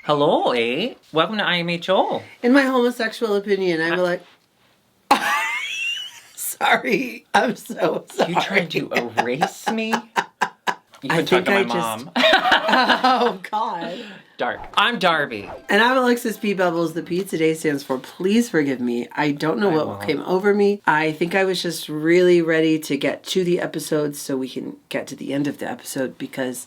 Hello, welcome to IMHO. In my homosexual opinion, I'm like, sorry, I'm so sorry. You trying to erase me? You I can talk think to my I mom. Oh, God. Dark. I'm Darby. And I'm Alexis P. Bubbles. The P today stands for please forgive me. I don't know what came over me. I think I was just really ready to get to the episode so we can get to the end of the episode because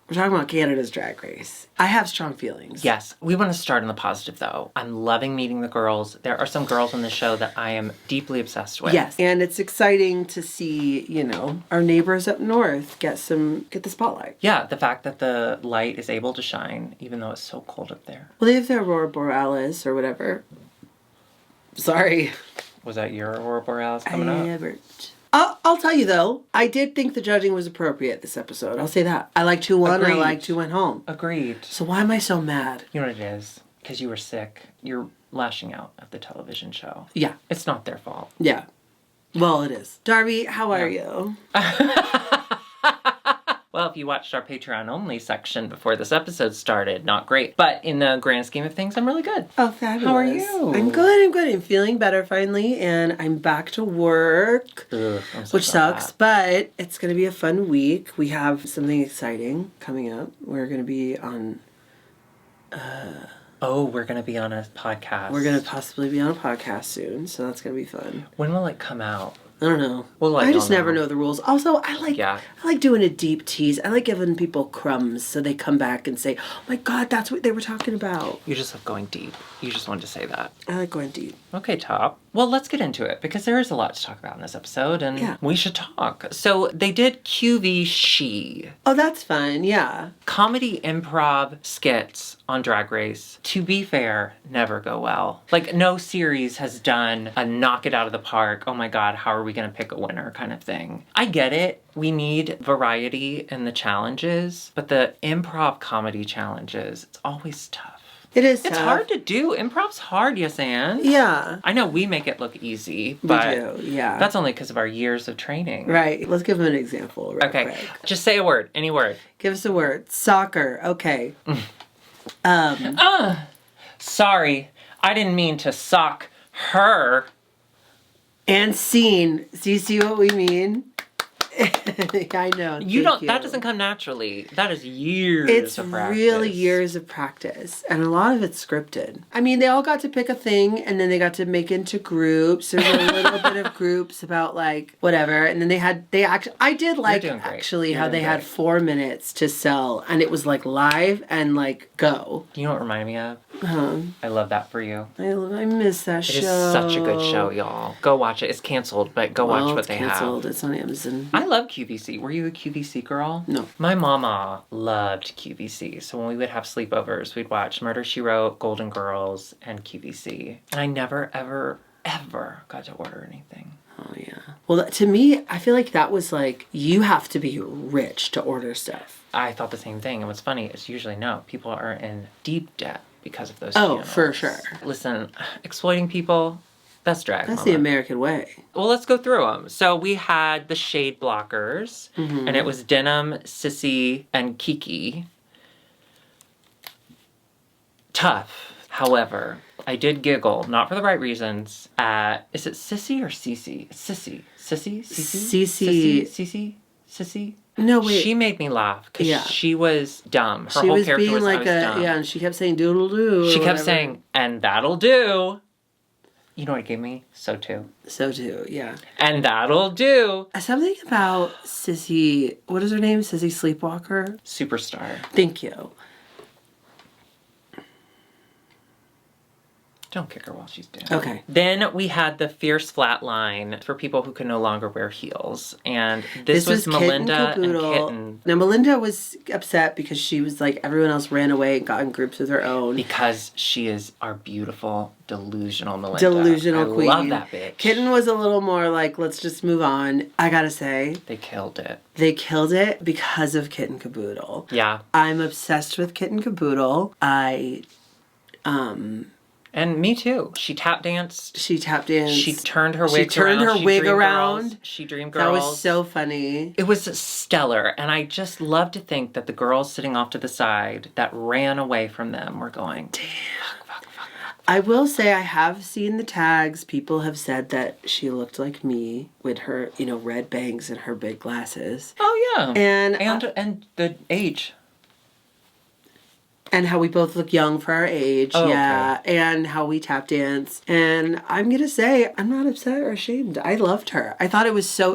we're talking about Canada's Drag Race. I have strong feelings. Yes. We want to start on the positive, though. I'm loving meeting the girls. There are some girls on the show that I am deeply obsessed with. Yes. And it's exciting to see, our neighbors up north get the spotlight. Yeah, the fact that the light is able to shine, even though it's so cold up there. Well, they have their Aurora Borealis or whatever. Sorry. Was that your Aurora Borealis coming up? I'll tell you, though, I did think the judging was appropriate this episode. I'll say that. I liked who won. Agreed. I liked who went home. Agreed. So why am I so mad? You know what it is? Because you were sick. You're lashing out at the television show. Yeah. It's not their fault. Yeah. Well, it is. Darby, how are you? Well, if you watched our Patron only section before this episode started, not great. But in the grand scheme of things, I'm really good. Oh, fabulous. How are you? I'm good. I'm feeling better finally, and I'm back to work, which sucks, but it's going to be a fun week. We have something exciting coming up. We're going to be on... we're going to be on a podcast. We're going to possibly be on a podcast soon, so that's going to be fun. When will it come out? I don't know. Well, I just never know the rules. Also, I like doing a deep tease. I like giving people crumbs so they come back and say, oh my God, that's what they were talking about. You just love going deep. You just wanted to say that. I like going deep. Okay, Top. Well, let's get into it because there is a lot to talk about in this episode and we should talk. So they did QV She. Oh, that's fun. Yeah. Comedy improv skits on Drag Race, to be fair, never go well. Like, no series has done a knock it out of the park, oh my God, how are we going to pick a winner kind of thing. I get it. We need variety in the challenges, but the improv comedy challenges, it's always tough. It is tough. It's hard to do. Improv's hard, yes, and? Yeah. I know we make it look easy, but we do, yeah. That's only because of our years of training. Right. Let's give them an example real quick. Just say a word. Any word. Give us a word. Soccer. Okay. Sorry. I didn't mean to sock her. And scene. Do you see what we mean? I know. That doesn't come naturally. That is years of practice. It's really years of practice. And a lot of it's scripted. I mean, they all got to pick a thing and then they got to make into groups. There's a little bit of groups about like whatever. And then I did like actually how they had 4 minutes to sell and it was like live and like go. Do you know what it reminded me of? I love that for you. I miss that show. It is such a good show, y'all. Go watch it. It's canceled, but go watch what they have. It's canceled. It's on Amazon. I love QVC. Were you a QVC girl? No. My mama loved QVC. So when we would have sleepovers, we'd watch Murder, She Wrote, Golden Girls, and QVC. And I never, ever, ever got to order anything. Oh, yeah. Well, to me, I feel like that was like, you have to be rich to order stuff. I thought the same thing. And what's funny is usually no. People are in deep debt because of those channels. Oh, for sure. Listen, exploiting people, that's drag. That's the American way. Well, let's go through them. So we had the shade blockers, and it was Denim, Sissy, and Kiki. Tough. However, I did giggle, not for the right reasons, at, is it Sissy or Cece? It's Sissy. Sissy? Sissy? No, wait. She made me laugh because she was dumb. Her she whole was character being was like dumb. Yeah, and she kept saying doodle-doo. She kept saying, and that'll do. You know what it gave me? So too, yeah. And that'll do. Something about Sissy, what is her name? Sissy Sleepwalker? Superstar. Thank you. Don't kick her while she's down. Okay. Then we had the fierce flatline for people who can no longer wear heels. And this was Melinda and Kitten. Now, Melinda was upset because she was like, everyone else ran away and got in groups with her own. Because she is our beautiful, delusional Melinda. Delusional queen. I love that bitch. Kitten was a little more like, let's just move on. I gotta say. They killed it. They killed it because of Kitten Caboodle. Yeah. I'm obsessed with Kitten Caboodle. And me too. She tap danced. She tap danced. She turned her wig around. She dreamed girls. That was so funny. It was stellar. And I just love to think that the girls sitting off to the side that ran away from them were going, damn. I will say I have seen the tags. People have said that she looked like me with her, red bangs and her big glasses. Oh, yeah. And the age. And how we both look young for our age, yeah. Okay. And how we tap dance. And I'm going to say, I'm not upset or ashamed. I loved her. I thought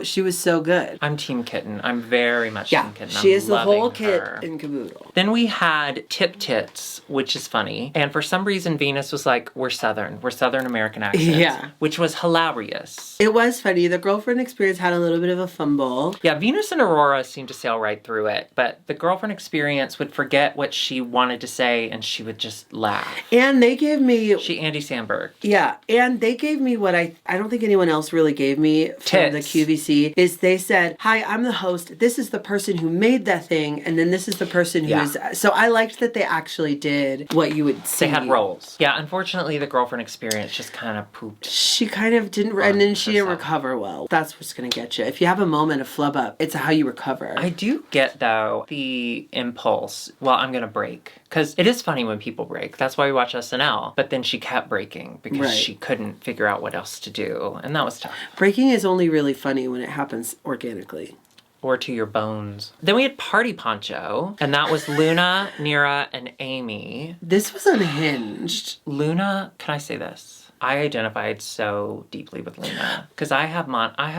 she was so good. I'm Team Kitten. I'm very much Team Kitten. She is the whole kit and caboodle. Then we had Tip Tits, which is funny. And for some reason, Venus was like, we're Southern. We're Southern American accents. Yeah. Which was hilarious. It was funny. The girlfriend experience had a little bit of a fumble. Yeah, Venus and Aurora seemed to sail right through it. But the girlfriend experience would forget what she wanted to say and she would just laugh. And they gave me... Andy Samberg. Yeah, and they gave me what I don't think anyone else really gave me from the QVC, is they said, hi, I'm the host. This is the person who made that thing, and then this is the person who's... So I liked that they actually did what you would see. They had roles. Yeah, unfortunately, the girlfriend experience just kind of pooped. She kind of didn't... And then she didn't recover well. That's what's going to get you. If you have a moment of flub up, it's how you recover. I do get, though, the impulse, well, I'm going to break. Because it is funny when people break. That's why we watch SNL. But then she kept breaking because she couldn't figure out what else to do. And that was tough. Breaking is only really funny when it happens organically. Or to your bones. Then we had Party Poncho. And that was Luna, Nira, and Amy. This was unhinged. Luna, can I say this? I identified so deeply with Luna because I have monotone. I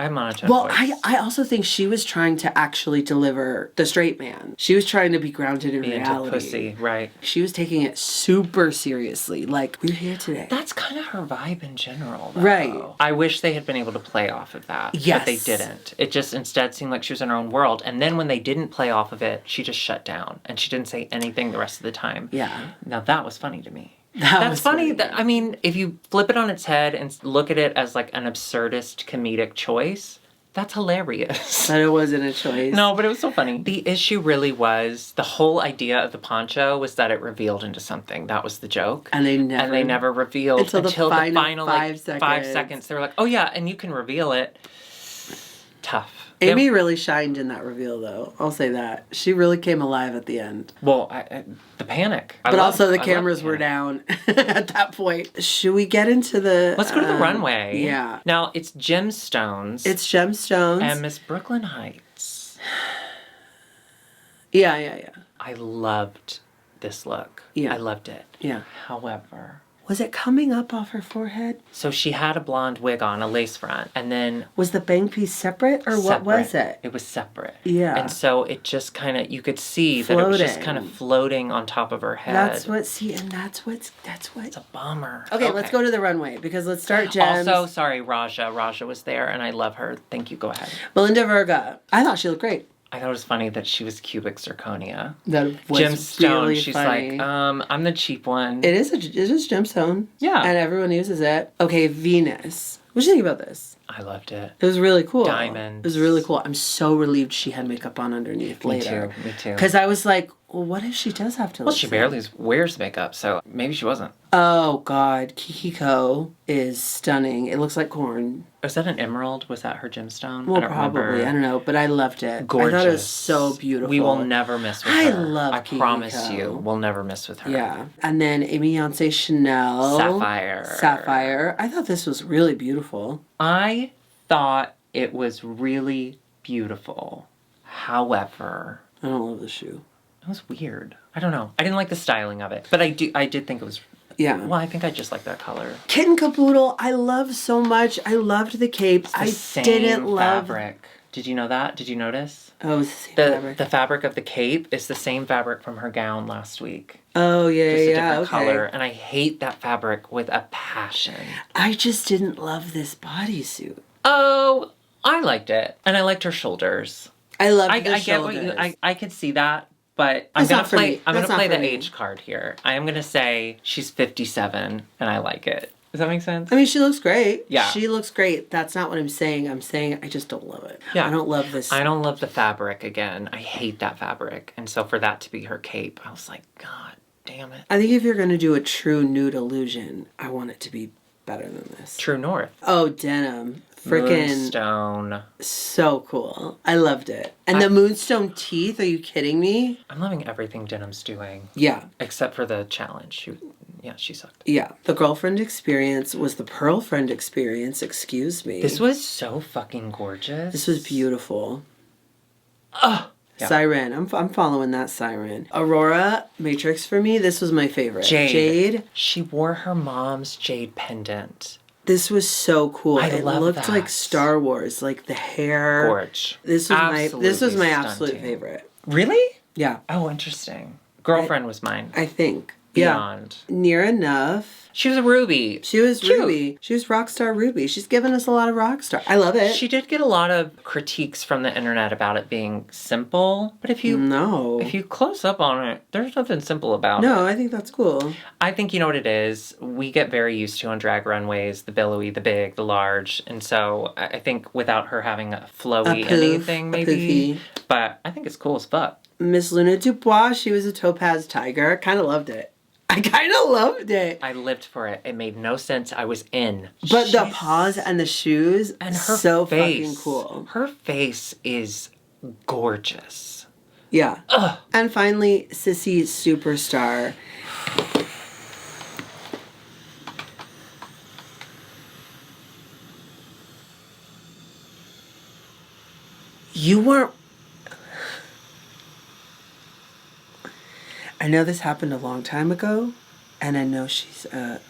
have monotone. Well, voice. I also think she was trying to actually deliver the straight man. She was trying to be grounded in reality. Pussy, right? She was taking it super seriously. Like, we're here today. That's kind of her vibe in general, though. Right. I wish they had been able to play off of that. Yes. But they didn't. It just instead seemed like she was in her own world. And then when they didn't play off of it, she just shut down and she didn't say anything the rest of the time. Yeah. Now that was funny to me. That's funny. I mean, if you flip it on its head and look at it as like an absurdist comedic choice, that's hilarious. But it wasn't a choice. No, but it was so funny. The issue really was the whole idea of the poncho was that it revealed into something. That was the joke. And they never revealed until the final 5 seconds. 5 seconds. They were like, oh yeah, and you can reveal it. Tough. Amy really shined in that reveal, though. I'll say that. She really came alive at the end. Well, the panic. But also the cameras were down at that point. Should we get into the... Let's go to the runway. Yeah. Now, it's Gemstones. It's Gemstones. And Miss Brooklyn Heights. Yeah. I loved this look. Yeah. I loved it. Yeah. However... Was it coming up off her forehead? So she had a blonde wig on, a lace front, and then... Was the bang piece separate, or what was it? It was separate. Yeah. And so it just kind of, you could see that it was just kind of floating on top of her head. That's what... It's a bummer. Okay, let's go to the runway, because let's start Gems. Also, sorry, Raja. Raja was there, and I love her. Thank you, go ahead. Melinda Verga. I thought she looked great. I thought it was funny that she was cubic zirconia. That was Gemstone. Really She's funny. like, I'm the cheap one. It is gemstone. Yeah. And everyone uses it. Okay, Venus. What do you think about this? I loved it. It was really cool. Diamonds. It was really cool. I'm so relieved she had makeup on underneath later. Me too. Because I was like, well, what if she does have to Well, she barely wears makeup, so maybe she wasn't. Oh, God. Kikiko is stunning. It looks like corn. Was that an emerald? Was that her gemstone? Well, probably. Remember. I don't know, but I loved it. Gorgeous. I thought it was so beautiful. We will never miss with her. I love I Kikiko. promise you, we'll never miss with her. Yeah. And then Beyonce Chanel. Sapphire. I thought this was really beautiful. I thought it was really beautiful. However... I don't love the shoe. It was weird. I don't know. I didn't like the styling of it. But I did think it was... Yeah. Well, I think I just like that color. Kitten Caboodle, I love so much. I loved the cape. I didn't love... fabric. Did you know that? Did you notice? Oh, it's the same fabric. The fabric of the cape is the same fabric from her gown last week. Oh, yeah, just a yeah, different color. And I hate that fabric with a passion. I just didn't love this bodysuit. Oh, I liked it. And I liked her shoulders. I loved the shoulders. Get what I could see that. But I'm gonna play the age card here. I am gonna say she's 57 and I like it. Does that make sense? I mean, she looks great. Yeah. She looks great. That's not what I'm saying. I'm saying I just don't love it. Yeah. I don't love this. I don't love the fabric again. I hate that fabric. And so for that to be her cape, I was like, God damn it. I think if you're going to do a true nude illusion, I want it to be better than this. True North. Oh, denim. Freaking Moonstone. so cool. I loved it. And the moonstone teeth, are you kidding me? I'm loving everything Denim's doing. Yeah. Except for the challenge. She sucked. Yeah. The girlfriend experience was the pearl friend experience, excuse me. This was so fucking gorgeous. This was beautiful. Ugh. Yeah. Siren. I'm following that Siren. Aurora, Matrix for me, this was my favorite. Jade. She wore her mom's jade pendant. This was so cool. It looked like Star Wars, like the hair. Gorge. This was my absolute stunting. favorite. Really? Yeah. Oh, interesting. Girlfriend was mine. I think. Beyond. Yeah. Near enough. She was a Ruby. She was Cute. Ruby. She was Rockstar Ruby. She's given us a lot of Rockstar. I love it. She did get a lot of critiques from the internet about it being simple, but if you close up on it, there's nothing simple about it. No, I think that's cool. I think you know what it is. We get very used to on drag runways the billowy, the big, the large, and so I think without her having a flowy anything, maybe. But I think it's cool as fuck. Miss Luna Dubois, she was a topaz tiger. Kind of loved it. I kind of loved it. I lived for it. It made no sense. I was in. But the paws and the shoes, and her so face, fucking cool. Her face is gorgeous. Yeah. Ugh. And finally, Sissy Superstar. You weren't... I know this happened a long time ago, and I know she's a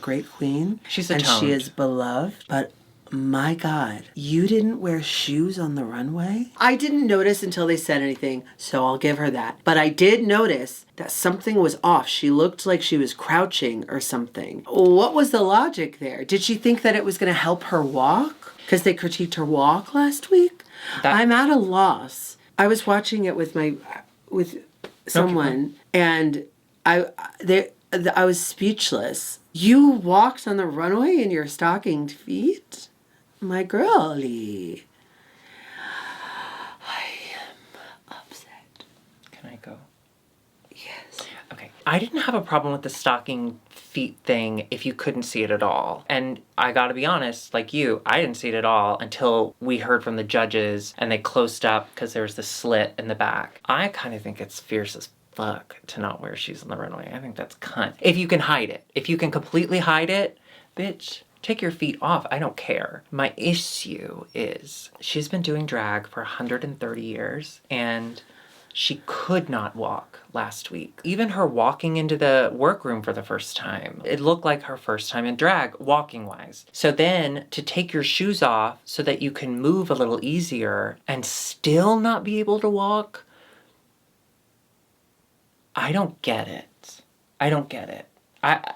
great queen. She's and atoned. she is beloved, but my God, you didn't wear shoes on the runway? I didn't notice until they said anything, so I'll give her that. But I did notice that something was off. She looked like she was crouching or something. What was the logic there? Did she think that it was going to help her walk? Because they critiqued her walk last week? I'm at a loss. I was watching it with someone, and I was speechless. You walked on the runway in your stockinged feet? My girlie. I am upset. Can I go? Yes. Okay. I didn't have a problem with the stocking feet thing if you couldn't see it at all. And I gotta be honest, like you, I didn't see it at all until we heard from the judges and they closed up because there was the slit in the back. I kind of think it's fierce as fuck to not wear shoes on the runway. I think that's cunt. If you can hide it. If you can completely hide it, bitch, take your feet off. I don't care. My issue is she's been doing drag for 130 years and she could not walk last week. Even her walking into the workroom for the first time, it looked like her first time in drag, walking-wise. So then, to take your shoes off so that you can move a little easier and still not be able to walk, I don't get it. I don't get it. I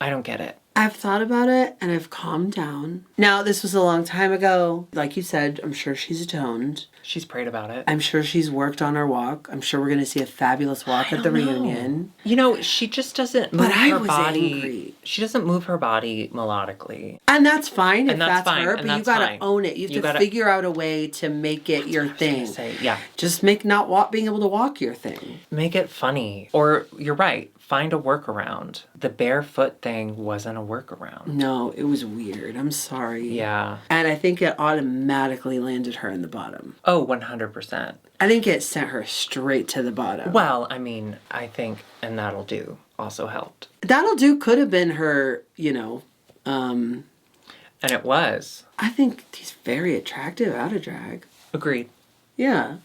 don't get it. I've thought about it and I've calmed down. Now, this was a long time ago. Like you said, I'm sure she's atoned. She's prayed about it. I'm sure she's worked on her walk. I'm sure we're going to see a fabulous walk at the reunion. You know, she just doesn't move her body. Angry. She doesn't move her body melodically. And that's fine if that's fine, her, but you got to own it. You have to figure out a way to make it your thing. Yeah. Just make being able to walk your thing. Make it funny. Or, you're right, find a workaround. The barefoot thing wasn't a workaround. No, it was weird. I'm sorry. Yeah. And I think it automatically landed her in the bottom. Oh, 100%. I think it sent her straight to the bottom. Well, I mean, I think, and That'll Do also helped. That'll Do could have been her, And it was. I think he's very attractive out of drag. Agreed. Yeah.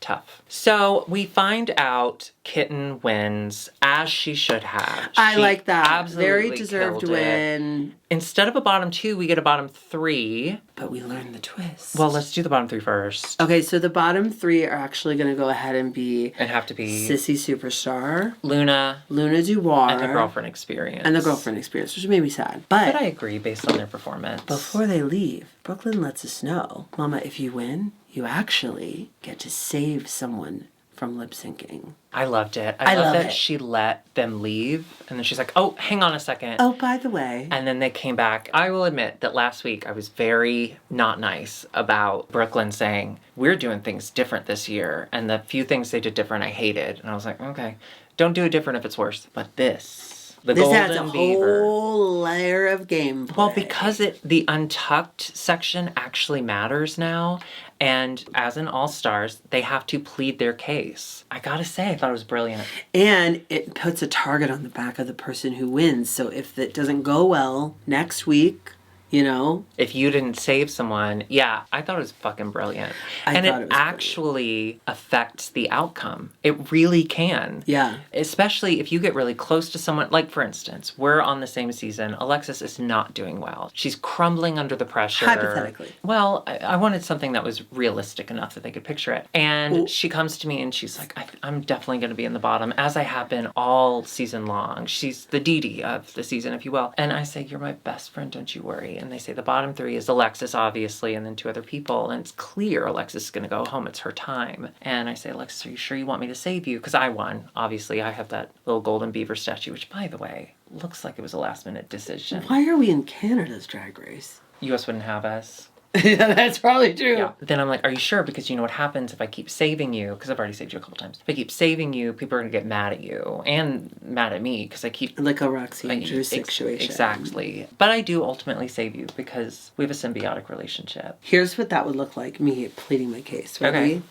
Tough. So we find out Kitten wins, as she should have. I like that. Absolutely very deserved win. Instead of a bottom 2, we get a bottom 3. But we learned the twist. Well, let's do the bottom 3 first. Okay, so the bottom 3 are actually going to go ahead and be... And have to be... Sissy Superstar. Luna Dubois. And the Girlfriend Experience. Which made me sad. But I agree based on their performance. Before they leave, Brooklyn lets us know, Mama, if you win, you actually get to save someone from lip syncing. I loved it. I love love that it. she let them leave, and then she's like, "Oh, hang on a second." Oh, by the way. And then they came back. I will admit that last week I was very not nice about Brooklyn saying, we're doing things different this year. And the few things they did different I hated. And I was like, okay, don't do it different if it's worse. But this golden adds a beaver. whole layer of gameplay. Well, because the untucked section actually matters now. And as in All Stars, they have to plead their case. I gotta say, I thought it was brilliant. And it puts a target on the back of the person who wins. So if it doesn't go well next week, you know. If you didn't save someone, yeah, I thought it was fucking brilliant. And it actually affects the outcome. It really can. Yeah. Especially if you get really close to someone. Like, for instance, we're on the same season. Alexis is not doing well. She's crumbling under the pressure. Hypothetically. Well, I wanted something that was realistic enough that they could picture it. And she comes to me and she's like, I'm definitely going to be in the bottom, as I have been all season long. She's the Dee Dee of the season, if you will. And I say, you're my best friend, don't you worry. And they say the bottom three is Alexis, obviously, and then 2 other people. And it's clear Alexis is going to go home. It's her time. And I say, Alexis, are you sure you want me to save you? Because I won. Obviously, I have that little golden beaver statue, which, by the way, looks like it was a last-minute decision. Why are we in Canada's Drag Race? U.S. wouldn't have us. Yeah, that's probably true. Yeah. Then I'm like, are you sure? Because you know what happens if I keep saving you, because I've already saved you a couple times. If I keep saving you, people are going to get mad at you and mad at me because I keep... Like a Roxy and Drew situation. Exactly. But I do ultimately save you because we have a symbiotic relationship. Here's what that would look like, me pleading my case. Ready?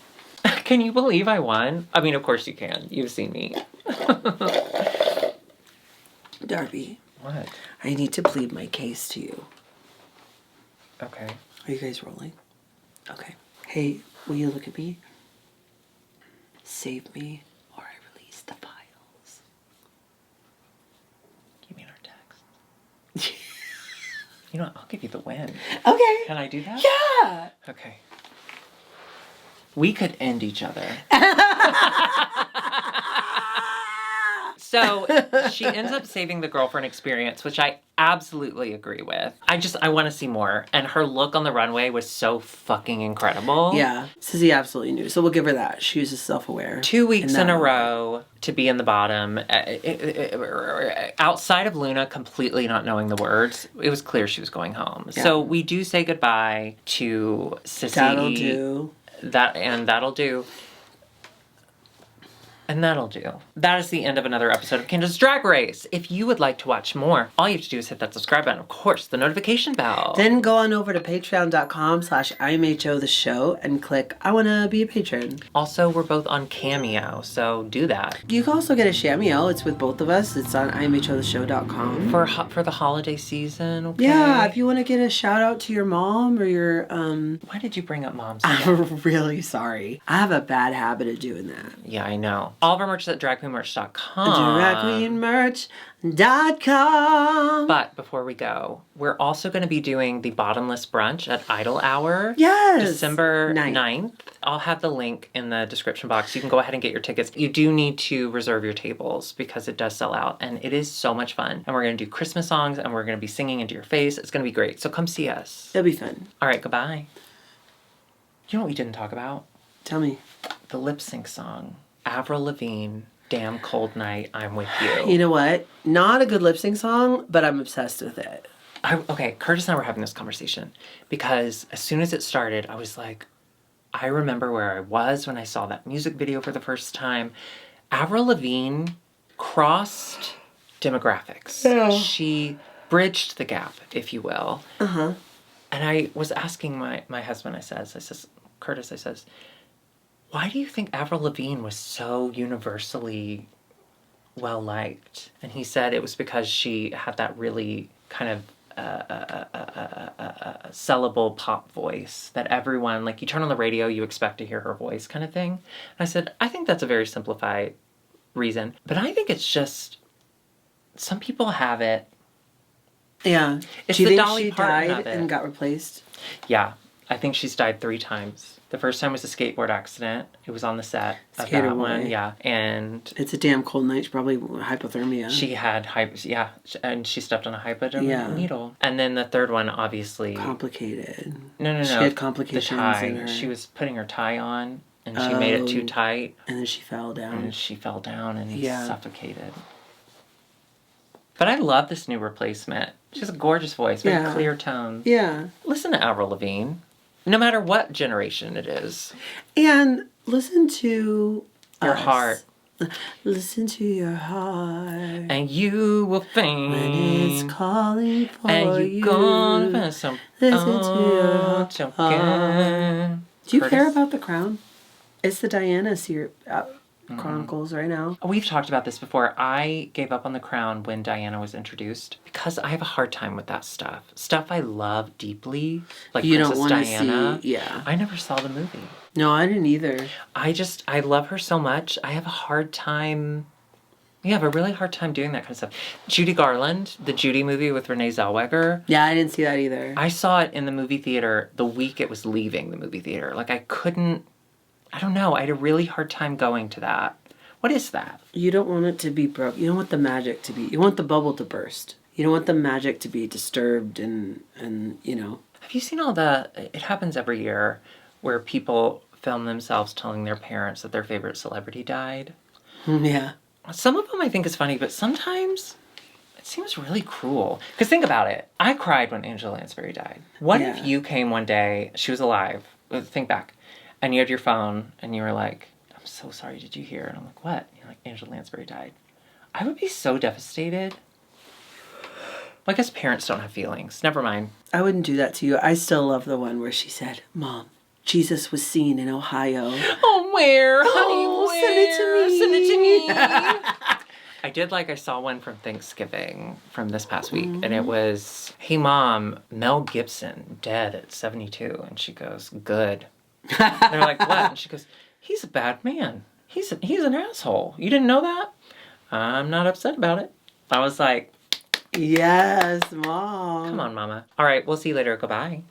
Okay. Can you believe I won? I mean, of course you can. You've seen me. Darby. What? I need to plead my case to you. Okay. Are you guys rolling? Okay. Hey, will you look at me? Save me or I release the files. You mean our text? You know what? I'll give you the win. Okay. Can I do that? Yeah. Okay. We could end each other. So she ends up saving the girlfriend experience, which I absolutely agree with. I want to see more. And her look on the runway was so fucking incredible. Yeah. Sissy absolutely knew. So we'll give her that. She was self-aware. 2 weeks in a row to be in the bottom. Outside of Luna completely not knowing the words, it was clear she was going home. Yeah. So we do say goodbye to Sissy. That'll do. That'll do. And that'll do. That is the end of another episode of Canada's Drag Race. If you would like to watch more, all you have to do is hit that subscribe button. Of course, the notification bell. Then go on over to patreon.com/IMHOtheSHOW and click I want to be a patron. Also, we're both on Cameo, so do that. You can also get a Cameo. It's with both of us. It's on IMHOtheSHOW.com. For the holiday season, okay? Yeah, if you want to get a shout out to your mom or your... Why did you bring up moms? I'm really sorry. I have a bad habit of doing that. Yeah, I know. All of our merch is at dragqueenmerch.com. Dragqueenmerch.com. But before we go, we're also going to be doing the Bottomless Brunch at Idle Hour. Yes. December 9th. I'll have the link in the description box. You can go ahead and get your tickets. You do need to reserve your tables because it does sell out. And it is so much fun. And we're going to do Christmas songs and we're going to be singing into your face. It's going to be great. So come see us. It'll be fun. All right, goodbye. You know what we didn't talk about? Tell me. The lip sync song. Avril Lavigne, Damn Cold Night, I'm With You. You know what? Not a good lip sync song, but I'm obsessed with it. Okay, Curtis and I were having this conversation because as soon as it started, I was like, I remember where I was when I saw that music video for the first time. Avril Lavigne crossed demographics. Yeah. She bridged the gap, if you will. Uh-huh. And I was asking my husband, I says, Curtis, why do you think Avril Lavigne was so universally well-liked? And he said it was because she had that really kind of sellable pop voice that everyone, like you turn on the radio, you expect to hear her voice kind of thing. And I said, I think that's a very simplified reason. But I think it's just, some people have it. Yeah. It's do you the think Dolly she Parton died of it. And got replaced? Yeah. I think she's died 3 times. The first time was a skateboard accident. It was on the set of that one. Yeah. And it's a damn cold night. She probably hypothermia. She had and she stepped on a hypodermic needle. And then the third one, obviously... Complicated. No. She had complications the tie. in her. She was putting her tie on And she made it too tight. And then she fell down. And she fell down and suffocated. But I love this new replacement. She has a gorgeous voice, very clear tones. Yeah. Listen to Avril Lavigne, no matter what generation it is. And listen to your heart. Listen to your heart. And you will faint. When it's calling for you. And you're gonna find some. Listen to your heart. Do you care about The Crown? It's the Diana Chronicles right now. We've talked about this before. I gave up on The Crown when Diana was introduced because I have a hard time with that stuff. Stuff I love deeply, like you Princess don't Diana. See, yeah. I never saw the movie. No, I didn't either. I love her so much. I have a hard time. Yeah, I have a really hard time doing that kind of stuff. Judy Garland, the Judy movie with Renee Zellweger. Yeah, I didn't see that either. I saw it in the movie theater the week it was leaving the movie theater. Like, I don't know. I had a really hard time going to that. What is that? You don't want it to be broke. You don't want the magic to be. You want the bubble to burst. You don't want the magic to be disturbed and you know. Have you seen it happens every year where people film themselves telling their parents that their favorite celebrity died? Yeah. Some of them I think is funny, but sometimes it seems really cruel. Because think about it. I cried when Angela Lansbury died. What if you came one day, she was alive, think back, and you had your phone, and you were like, I'm so sorry, did you hear? And I'm like, what? And you're like, Angela Lansbury died. I would be so devastated. Well, I guess parents don't have feelings. Never mind. I wouldn't do that to you. I still love the one where she said, Mom, Jesus was seen in Ohio. Oh, where? Honey, where? Send it to me. Send it to me. I saw one from Thanksgiving from this past week, and it was, hey, Mom, Mel Gibson, dead at 72. And she goes, good. And they're like, what? And she goes, he's a bad man. He's an asshole. You didn't know that? I'm not upset about it. I was like, yes, Mom. Come on, Mama. All right, we'll see you later. Goodbye.